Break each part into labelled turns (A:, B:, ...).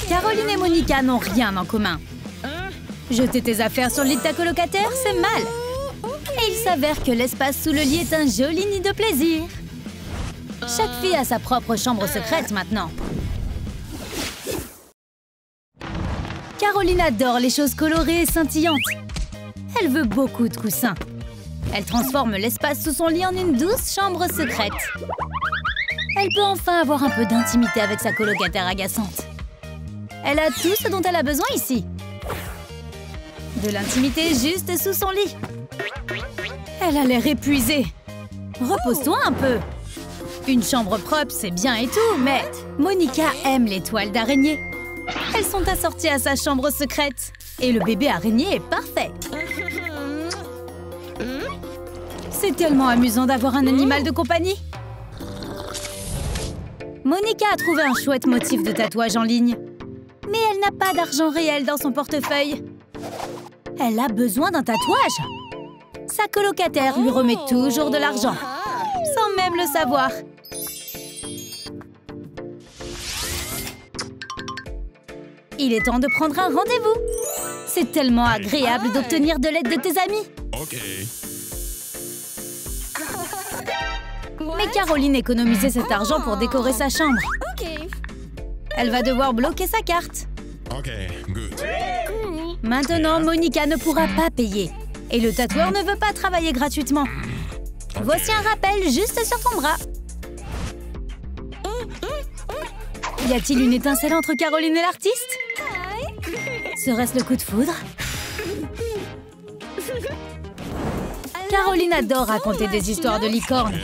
A: Caroline et Monica n'ont rien en commun. Jeter tes affaires sur le lit de ta colocataire, c'est mal. Et il s'avère que l'espace sous le lit est un joli nid de plaisir. Chaque fille a sa propre chambre secrète maintenant. Caroline adore les choses colorées et scintillantes. Elle veut beaucoup de coussins. Elle transforme l'espace sous son lit en une douce chambre secrète. Elle peut enfin avoir un peu d'intimité avec sa colocataire agaçante. Elle a tout ce dont elle a besoin ici. De l'intimité juste sous son lit. Elle a l'air épuisée. Repose-toi un peu. Une chambre propre, c'est bien et tout, mais Monica aime les toiles d'araignée. Elles sont assorties à sa chambre secrète. Et le bébé araignée est parfait. C'est tellement amusant d'avoir un animal de compagnie. Monica a trouvé un chouette motif de tatouage en ligne. Mais elle n'a pas d'argent réel dans son portefeuille. Elle a besoin d'un tatouage. Sa colocataire lui remet toujours de l'argent, sans même le savoir. Il est temps de prendre un rendez-vous. C'est tellement agréable d'obtenir de l'aide de tes amis. Mais Caroline économisait cet argent pour décorer sa chambre. Elle va devoir bloquer sa carte. Maintenant, Monica ne pourra pas payer. Et le tatoueur ne veut pas travailler gratuitement. Voici un rappel juste sur ton bras. Y a-t-il une étincelle entre Caroline et l'artiste? Serait-ce le coup de foudre? Caroline adore raconter des histoires de licornes.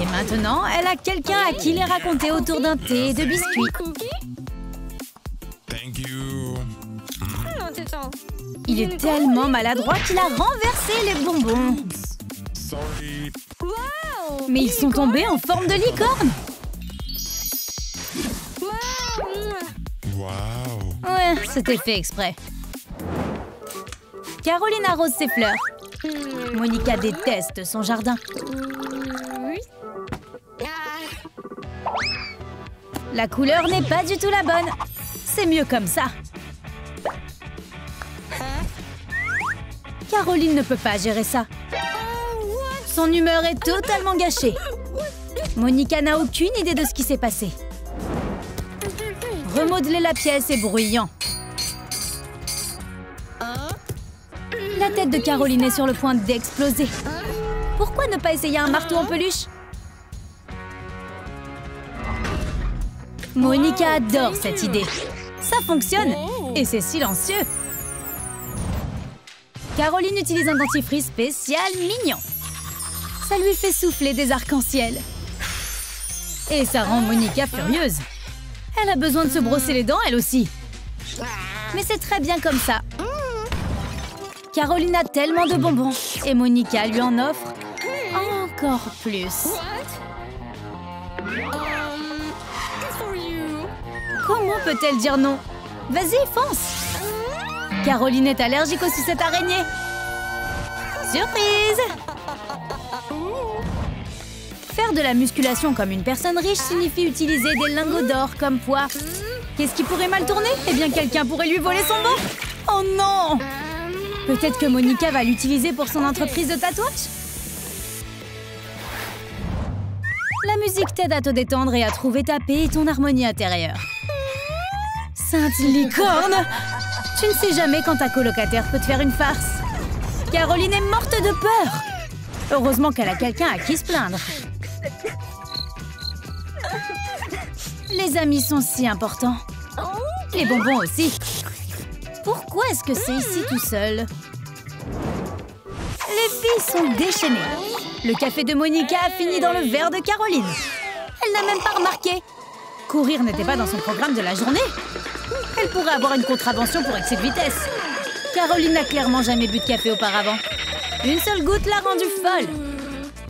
A: Et maintenant, elle a quelqu'un à qui les raconter autour d'un thé et de biscuits. Il est tellement maladroit qu'il a renversé les bonbons. Mais ils sont tombés en forme de licorne. Ouais, c'était fait exprès. Caroline arrose ses fleurs. Monica déteste son jardin. La couleur n'est pas du tout la bonne. C'est mieux comme ça. Caroline ne peut pas gérer ça. Son humeur est totalement gâchée. Monica n'a aucune idée de ce qui s'est passé. Remodeler la pièce est bruyant. La tête de Caroline est sur le point d'exploser. Pourquoi ne pas essayer un marteau en peluche? Monica adore cette idée. Ça fonctionne et c'est silencieux. Caroline utilise un dentifrice spécial mignon. Ça lui fait souffler des arcs-en-ciel. Et ça rend Monica furieuse. Elle a besoin de se brosser les dents, elle aussi. Mais c'est très bien comme ça. Caroline a tellement de bonbons. Et Monica lui en offre encore plus. Comment peut-elle dire non? Vas-y, fonce! Caroline est allergique aux sucettes araignées. Surprise! Faire de la musculation comme une personne riche signifie utiliser des lingots d'or comme poids. Qu'est-ce qui pourrait mal tourner? Eh bien, quelqu'un pourrait lui voler son bon. Oh non! Peut-être que Monica va l'utiliser pour son entreprise de tatouage? La musique t'aide à te détendre et à trouver ta paix et ton harmonie intérieure. Sainte licorne! Tu ne sais jamais quand ta colocataire peut te faire une farce. Caroline est morte de peur. Heureusement qu'elle a quelqu'un à qui se plaindre. Les amis sont si importants. Les bonbons aussi. Pourquoi est-ce que c'est ici tout seul? Les filles sont déchaînées. Le café de Monica a fini dans le verre de Caroline. Elle n'a même pas remarqué. Courir n'était pas dans son programme de la journée. Elle pourrait avoir une contravention pour excès de vitesse. Caroline n'a clairement jamais bu de café auparavant. Une seule goutte l'a rendue folle.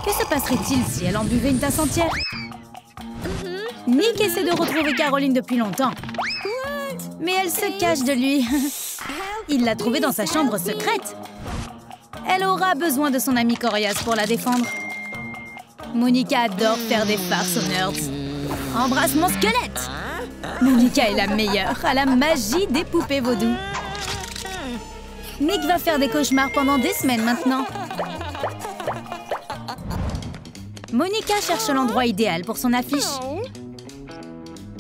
A: Que se passerait-il si elle en buvait une tasse entière? Nick essaie de retrouver Caroline depuis longtemps. Mais elle se cache de lui. Il l'a trouvée dans sa chambre secrète. Elle aura besoin de son ami coriace pour la défendre. Monica adore faire des farces aux nerds. Embrasse mon squelette! Monica est la meilleure à la magie des poupées vaudou. Nick va faire des cauchemars pendant des semaines maintenant. Monica cherche l'endroit idéal pour son affiche.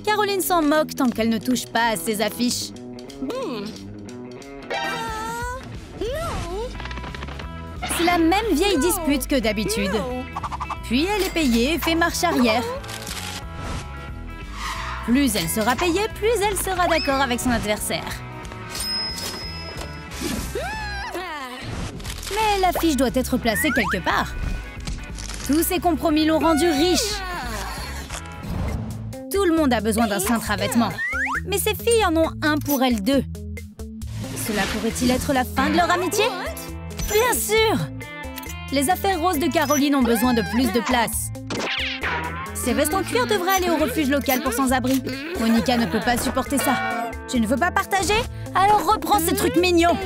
A: Caroline s'en moque tant qu'elle ne touche pas à ses affiches. C'est la même vieille dispute que d'habitude. Puis elle est payée et fait marche arrière. Plus elle sera payée, plus elle sera d'accord avec son adversaire. Mais l'affiche doit être placée quelque part. Tous ces compromis l'ont rendue riche. Tout le monde a besoin d'un cintre à vêtements. Mais ces filles en ont un pour elles deux. Cela pourrait-il être la fin de leur amitié? Bien sûr! Les affaires roses de Caroline ont besoin de plus de place. Ces vestes en cuir devraient aller au refuge local pour sans-abri. Monica ne peut pas supporter ça. Tu ne veux pas partager? Alors reprends ces trucs mignons.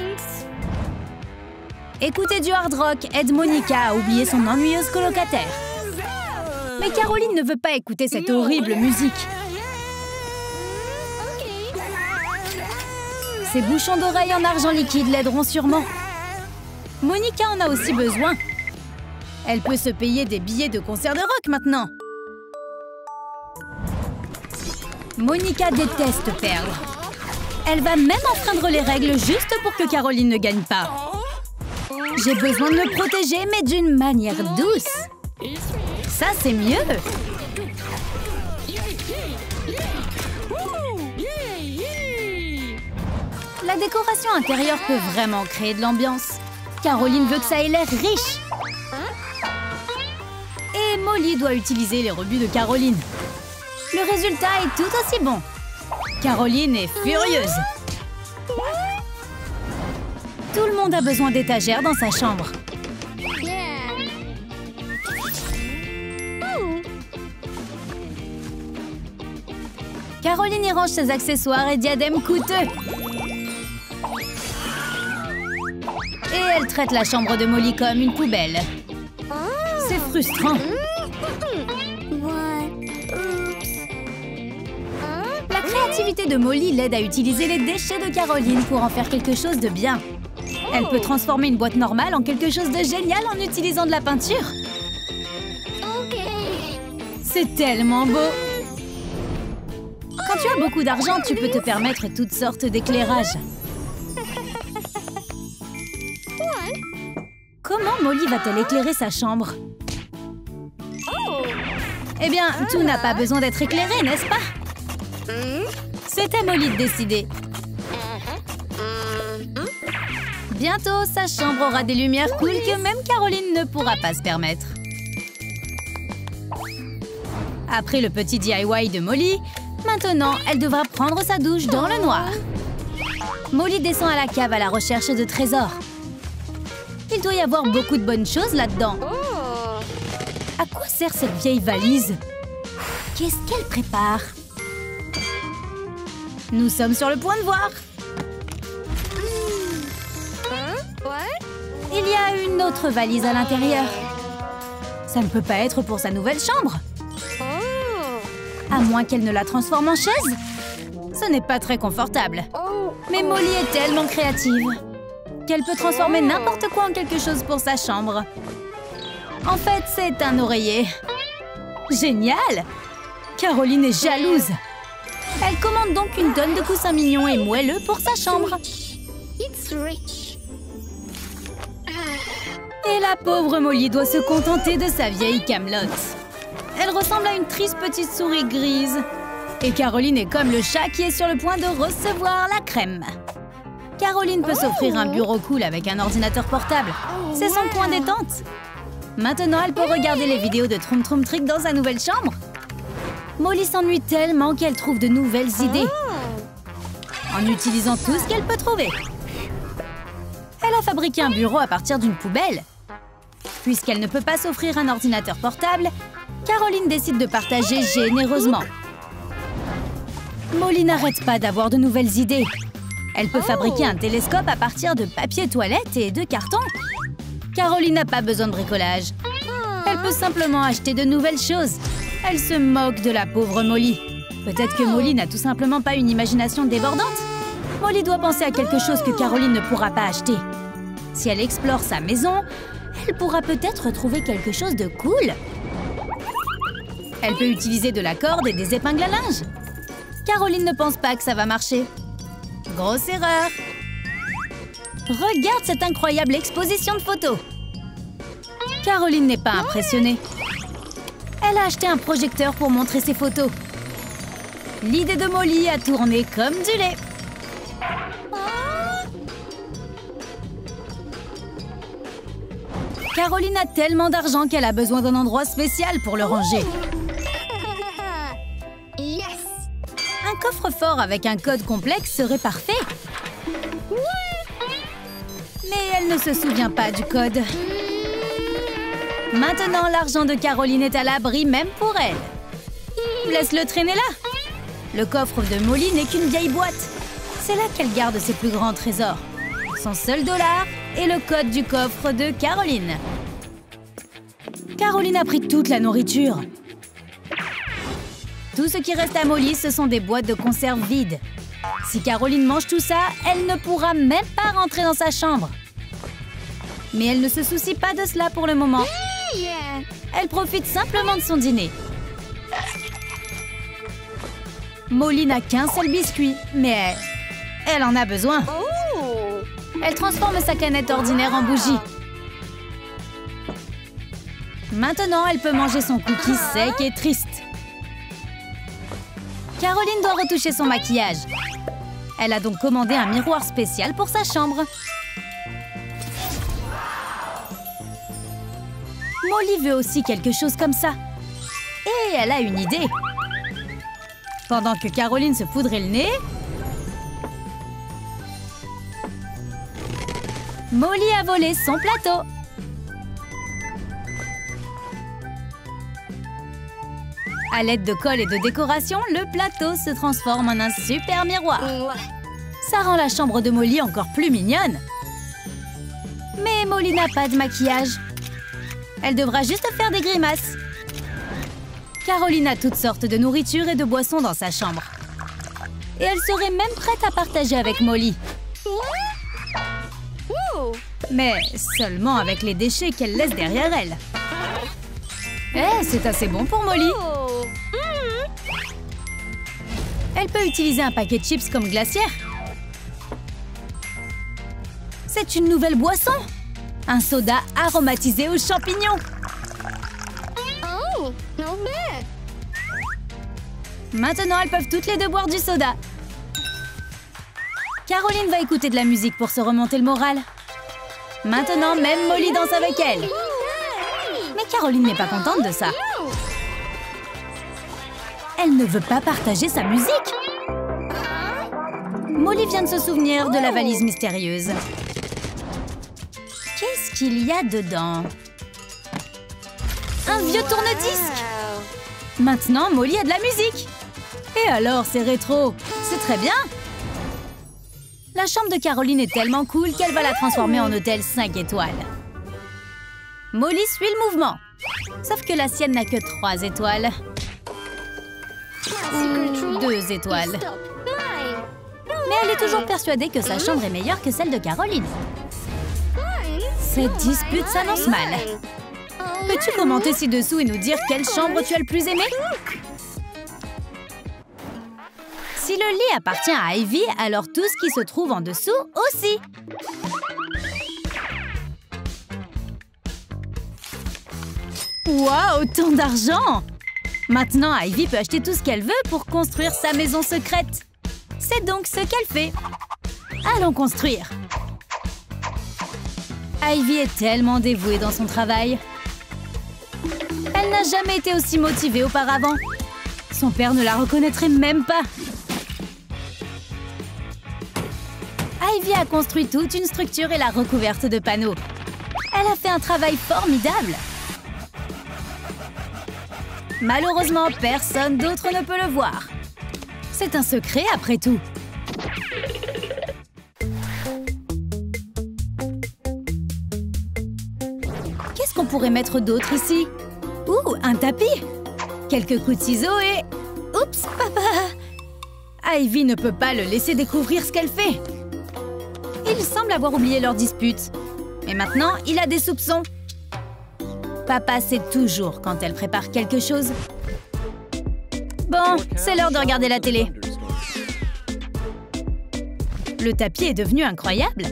A: Écouter du hard rock aide Monica à oublier son ennuyeuse colocataire. Mais Caroline ne veut pas écouter cette horrible musique. Ces bouchons d'oreilles en argent liquide l'aideront sûrement. Monica en a aussi besoin. Elle peut se payer des billets de concert de rock maintenant. Monica déteste perdre. Elle va même enfreindre les règles juste pour que Caroline ne gagne pas. J'ai besoin de me protéger, mais d'une manière douce. Ça, c'est mieux. La décoration intérieure peut vraiment créer de l'ambiance. Caroline veut que ça ait l'air riche. Et Molly doit utiliser les rebuts de Caroline. Le résultat est tout aussi bon. Caroline est furieuse. Tout le monde a besoin d'étagères dans sa chambre. Caroline y range ses accessoires et diadèmes coûteux. Et elle traite la chambre de Molly comme une poubelle. C'est frustrant. La créativité de Molly l'aide à utiliser les déchets de Caroline pour en faire quelque chose de bien. Elle peut transformer une boîte normale en quelque chose de génial en utilisant de la peinture. C'est tellement beau! Quand tu as beaucoup d'argent, tu peux te permettre toutes sortes d'éclairages. Comment Molly va-t-elle éclairer sa chambre? Eh bien, tout n'a pas besoin d'être éclairé, n'est-ce pas? C'est à Molly de décider. Bientôt, sa chambre aura des lumières cool que même Caroline ne pourra pas se permettre. Après le petit DIY de Molly, maintenant, elle devra prendre sa douche dans le noir. Molly descend à la cave à la recherche de trésors. Il doit y avoir beaucoup de bonnes choses là-dedans. À quoi sert cette vieille valise? Qu'est-ce qu'elle prépare? Nous sommes sur le point de voir. Il y a une autre valise à l'intérieur. Ça ne peut pas être pour sa nouvelle chambre. À moins qu'elle ne la transforme en chaise. Ce n'est pas très confortable. Mais Molly est tellement créative qu'elle peut transformer n'importe quoi en quelque chose pour sa chambre. En fait, c'est un oreiller. Génial! Caroline est jalouse. Elle commande donc une tonne de coussins mignons et moelleux pour sa chambre. Et la pauvre Molly doit se contenter de sa vieille camelote. Elle ressemble à une triste petite souris grise. Et Caroline est comme le chat qui est sur le point de recevoir la crème. Caroline peut s'offrir un bureau cool avec un ordinateur portable. C'est son coin détente. Maintenant, elle peut regarder les vidéos de Troum Troum Trick dans sa nouvelle chambre. Molly s'ennuie tellement qu'elle trouve de nouvelles idées. En utilisant tout ce qu'elle peut trouver. Elle a fabriqué un bureau à partir d'une poubelle. Puisqu'elle ne peut pas s'offrir un ordinateur portable, Caroline décide de partager généreusement. Molly n'arrête pas d'avoir de nouvelles idées. Elle peut fabriquer un télescope à partir de papier toilette et de carton. Caroline n'a pas besoin de bricolage. Elle peut simplement acheter de nouvelles choses. Elle se moque de la pauvre Molly. Peut-être que Molly n'a tout simplement pas une imagination débordante. Molly doit penser à quelque chose que Caroline ne pourra pas acheter. Si elle explore sa maison, elle pourra peut-être trouver quelque chose de cool. Elle peut utiliser de la corde et des épingles à linge. Caroline ne pense pas que ça va marcher. Grosse erreur! Regarde cette incroyable exposition de photos! Caroline n'est pas impressionnée. Elle a acheté un projecteur pour montrer ses photos. L'idée de Molly a tourné comme du lait. Caroline a tellement d'argent qu'elle a besoin d'un endroit spécial pour le ranger. Un coffre-fort avec un code complexe serait parfait. Mais elle ne se souvient pas du code. Maintenant, l'argent de Caroline est à l'abri même pour elle. Laisse-le traîner là. Le coffre de Molly n'est qu'une vieille boîte. C'est là qu'elle garde ses plus grands trésors. Son seul dollar et le code du coffre de Caroline. Caroline a pris toute la nourriture. Tout ce qui reste à Molly, ce sont des boîtes de conserve vides. Si Caroline mange tout ça, elle ne pourra même pas rentrer dans sa chambre. Mais elle ne se soucie pas de cela pour le moment. Elle profite simplement de son dîner. Molly n'a qu'un seul biscuit, mais elle en a besoin. Elle transforme sa canette ordinaire en bougie. Maintenant, elle peut manger son cookie sec et triste. Caroline doit retoucher son maquillage. Elle a donc commandé un miroir spécial pour sa chambre. Molly veut aussi quelque chose comme ça. Et elle a une idée. Pendant que Caroline se poudrait le nez, Molly a volé son plateau. À l'aide de colle et de décoration, le plateau se transforme en un super miroir. Ça rend la chambre de Molly encore plus mignonne. Mais Molly n'a pas de maquillage. Elle devra juste faire des grimaces. Caroline a toutes sortes de nourriture et de boissons dans sa chambre. Et elle serait même prête à partager avec Molly. Mais seulement avec les déchets qu'elle laisse derrière elle. Eh, c'est assez bon pour Molly. Elle peut utiliser un paquet de chips comme glacière. C'est une nouvelle boisson. Un soda aromatisé aux champignons. Maintenant, elles peuvent toutes les deux boire du soda. Caroline va écouter de la musique pour se remonter le moral. Maintenant, même Molly danse avec elle. Mais Caroline n'est pas contente de ça. Elle ne veut pas partager sa musique. Molly vient de se souvenir de la valise mystérieuse. Qu'est-ce qu'il y a dedans? Un vieux tourne-disque! Maintenant, Molly a de la musique. Et alors, c'est rétro. C'est très bien. La chambre de Caroline est tellement cool qu'elle va la transformer en hôtel 5 étoiles. Molly suit le mouvement. Sauf que la sienne n'a que 3 étoiles. Ou 2 étoiles. Mais elle est toujours persuadée que sa chambre est meilleure que celle de Caroline. Cette dispute s'annonce mal. Peux-tu commenter ci-dessous et nous dire quelle chambre tu as le plus aimée? Si le lit appartient à Ivy, alors tout ce qui se trouve en dessous aussi. Waouh, tant d'argent! Maintenant, Ivy peut acheter tout ce qu'elle veut pour construire sa maison secrète. C'est donc ce qu'elle fait. Allons construire. Ivy est tellement dévouée dans son travail. Elle n'a jamais été aussi motivée auparavant. Son père ne la reconnaîtrait même pas. Ivy a construit toute une structure et l'a recouverte de panneaux. Elle a fait un travail formidable. Malheureusement, personne d'autre ne peut le voir. C'est un secret après tout. Qu'est-ce qu'on pourrait mettre d'autre ici? Ouh, un tapis! Quelques coups de ciseaux et... Oups, papa! Ivy ne peut pas le laisser découvrir ce qu'elle fait. Il semble avoir oublié leur dispute. Mais maintenant, il a des soupçons. Papa sait toujours quand elle prépare quelque chose. Bon, c'est l'heure de regarder la télé. Le tapis est devenu incroyable.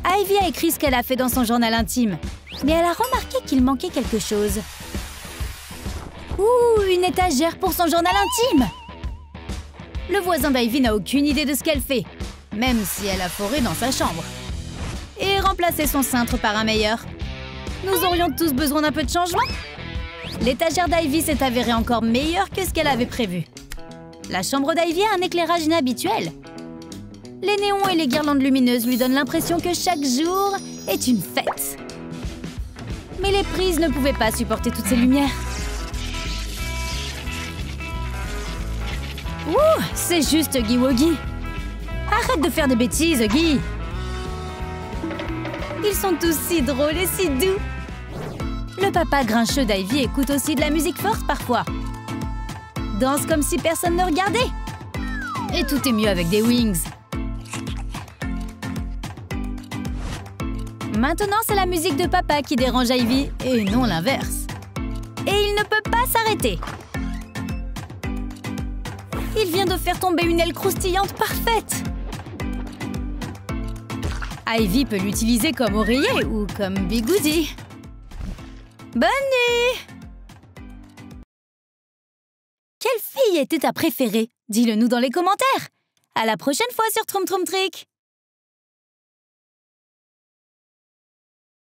A: Ivy a écrit ce qu'elle a fait dans son journal intime. Mais elle a remarqué qu'il manquait quelque chose. Ouh, une étagère pour son journal intime! Le voisin d'Ivy n'a aucune idée de ce qu'elle fait, même si elle a foré dans sa chambre. Et remplacé son cintre par un meilleur. Nous aurions tous besoin d'un peu de changement. L'étagère d'Ivy s'est avérée encore meilleure que ce qu'elle avait prévu. La chambre d'Ivy a un éclairage inhabituel. Les néons et les guirlandes lumineuses lui donnent l'impression que chaque jour est une fête. Mais les prises ne pouvaient pas supporter toutes ces lumières. Ouh, c'est juste Huggy Wuggy. Arrête de faire des bêtises, Huggy. Ils sont tous si drôles et si doux. Le papa grincheux d'Ivy écoute aussi de la musique forte parfois. Danse comme si personne ne regardait. Et tout est mieux avec des wings. Maintenant, c'est la musique de papa qui dérange Ivy, et non l'inverse. Et il ne peut pas s'arrêter. Il vient de faire tomber une aile croustillante parfaite. Ivy peut l'utiliser comme oreiller ou comme bigoudi. Bonne nuit! Quelle fille était ta préférée? Dis-le nous dans les commentaires. À la prochaine fois sur Troum Troum Trick.